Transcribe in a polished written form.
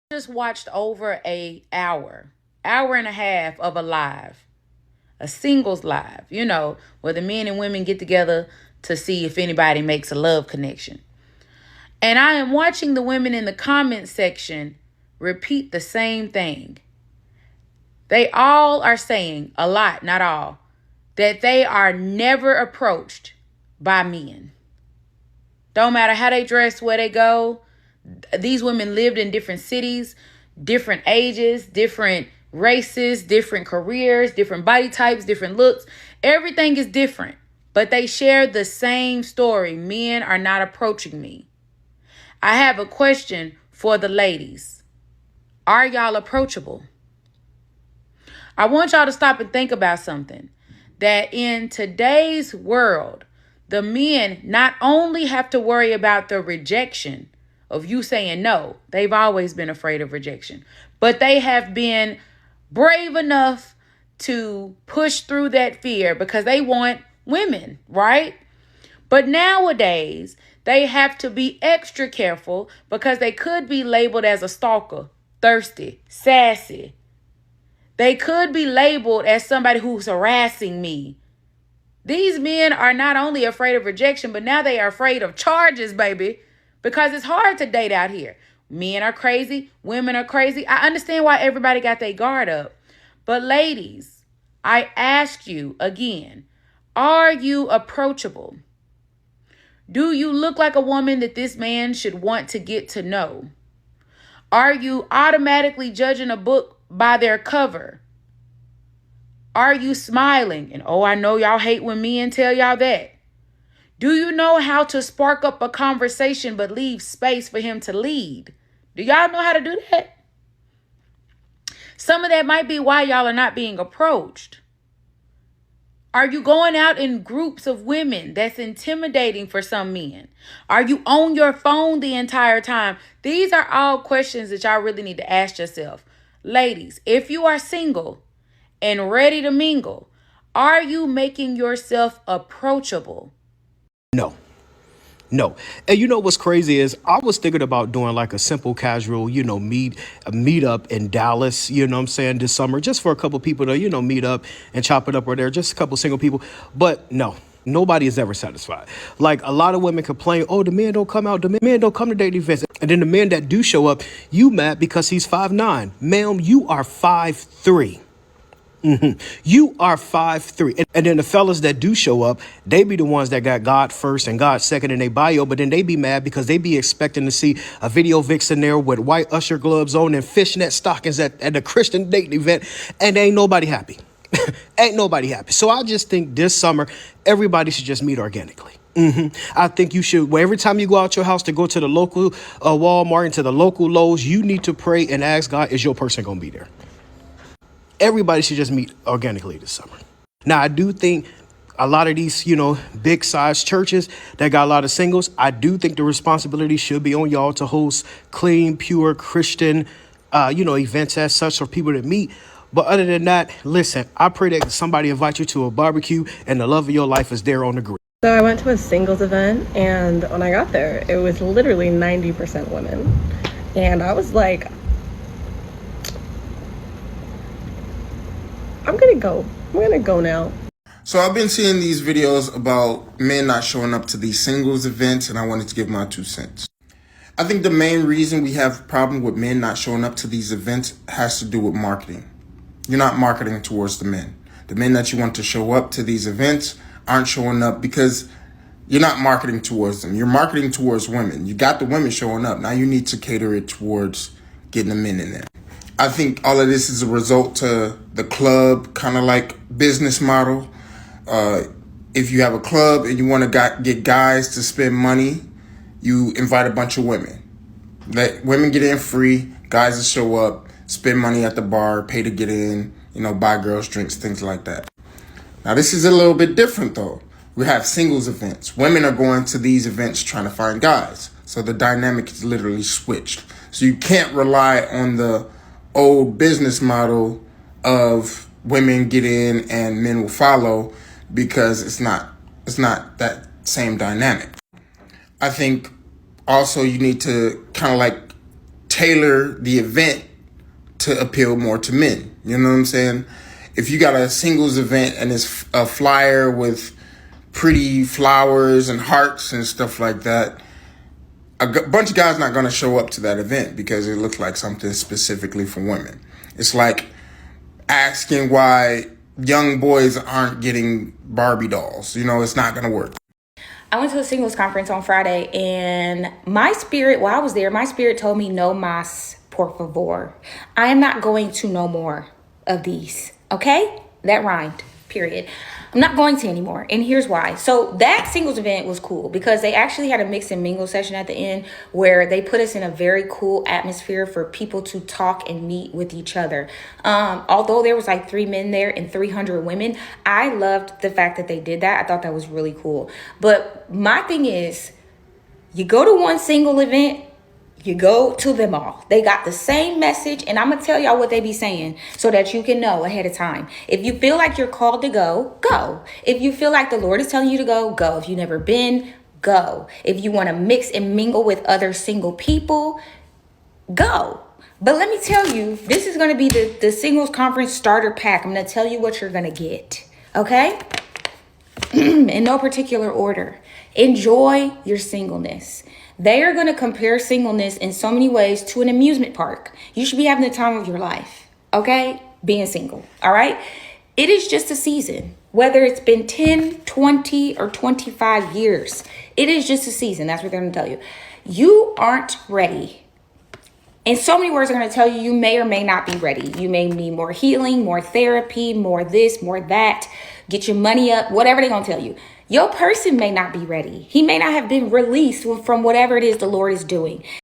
Just watched over hour and a half of a live, a singles live, where the men and women get together to see if anybody makes a love connection. And I am watching the women in the comment section repeat the same thing. They all are saying, a lot, not all, that they are never approached by men. Don't matter how they dress, where they go. These women lived in different cities, different ages, different races, different careers, different body types, different looks. Everything is different, but they share the same story. Men are not approaching me. I have a question for the ladies. Are y'all approachable? I want y'all to stop and think about something. That in today's world, the men not only have to worry about the rejection of you saying no. They've always been afraid of rejection. But they have been brave enough to push through that fear because they want women, right? But nowadays, they have to be extra careful because they could be labeled as a stalker, thirsty, sassy. They could be labeled as somebody who's harassing me. These men are not only afraid of rejection, but now they are afraid of charges, baby. Because it's hard to date out here. Men are crazy. Women are crazy. I understand why everybody got their guard up. But ladies, I ask you again, are you approachable? Do you look like a woman that this man should want to get to know? Are you automatically judging a book by their cover? Are you smiling? And I know y'all hate when men tell y'all that. Do you know how to spark up a conversation but leave space for him to lead? Do y'all know how to do that? Some of that might be why y'all are not being approached. Are you going out in groups of women? That's intimidating for some men. Are you on your phone the entire time? These are all questions that y'all really need to ask yourself. Ladies, if you are single and ready to mingle, are you making yourself approachable? No. And you know what's crazy is I was thinking about doing like a simple casual, meet up in Dallas, this summer, just for a couple people to, meet up and chop it up or there, just a couple single people. But no, nobody is ever satisfied. Like a lot of women complain, the men don't come out, the men don't come to dating events. And then the men that do show up, you mad because he's 5'9". Ma'am, you are 5'3". You are 5'3". And then the fellas that do show up, they be the ones that got God first and God second in their bio, but then they be mad because they be expecting to see a video vixen there with white usher gloves on and fishnet stockings at the Christian dating event, and ain't nobody happy. Ain't nobody happy. So I just think this summer, everybody should just meet organically. I think you should, every time you go out your house to go to the local Walmart and to the local Lowe's, you need to pray and ask God, is your person going to be there? Everybody should just meet organically this summer. Now, I do think a lot of these, big size churches that got a lot of singles, I do think the responsibility should be on y'all to host clean, pure Christian, events as such for people to meet. But other than that, listen, I pray that somebody invite you to a barbecue and the love of your life is there on the grill. So I went to a singles event, and when I got there, it was literally 90% women. And I was like, I'm gonna go now. So I've been seeing these videos about men not showing up to these singles events, and I wanted to give my 2 cents. I think the main reason we have a problem with men not showing up to these events has to do with marketing. You're not marketing towards the men. The men that you want to show up to these events aren't showing up because you're not marketing towards them. You're marketing towards women. You got the women showing up. Now you need to cater it towards getting the men in there. I think all of this is a result to the club kind of like business model. If you have a club and you want to get guys to spend money, you invite a bunch of women. Let women get in free, guys will show up, spend money at the bar, pay to get in, buy girls drinks, things like that. Now this is a little bit different though. We have singles events. Women are going to these events trying to find guys. So the dynamic is literally switched. So you can't rely on the old business model of women get in and men will follow, because it's not that same dynamic. I think also you need to kind of like tailor the event to appeal more to men. You know what I'm saying? If you got a singles event and it's a flyer with pretty flowers and hearts and stuff like that, a bunch of guys not going to show up to that event because it looks like something specifically for women. It's like asking why young boys aren't getting Barbie dolls. You know, it's not going to work. I went to a singles conference on Friday, and my spirit, while I was there, my spirit told me, no más, por favor. I am not going to no more of these, okay? That rhymed, period. I'm not going to anymore, and here's why. So that singles event was cool because they actually had a mix and mingle session at the end where they put us in a very cool atmosphere for people to talk and meet with each other. Although there was like 3 men there and 300 women, I loved the fact that they did that. I thought that was really cool. But my thing is, you go to one single event, you go to them all. They got the same message, and I'm going to tell y'all what they be saying so that you can know ahead of time. If you feel like you're called to go, go. If you feel like the Lord is telling you to go, go. If you've never been, go. If you want to mix and mingle with other single people, go. But let me tell you, this is going to be the singles conference starter pack. I'm going to tell you what you're going to get, okay? In no particular order. Enjoy your singleness. They are going to compare singleness in so many ways to an amusement park. You should be having the time of your life, okay? Being single, all right? It is just a season. Whether it's been 10, 20, or 25 years, it is just a season. That's what they're going to tell you. You aren't ready. In so many words, they're going to tell you you may or may not be ready. You may need more healing, more therapy, more this, more that. Get your money up, whatever they're going to tell you. Your person may not be ready. He may not have been released from whatever it is the Lord is doing.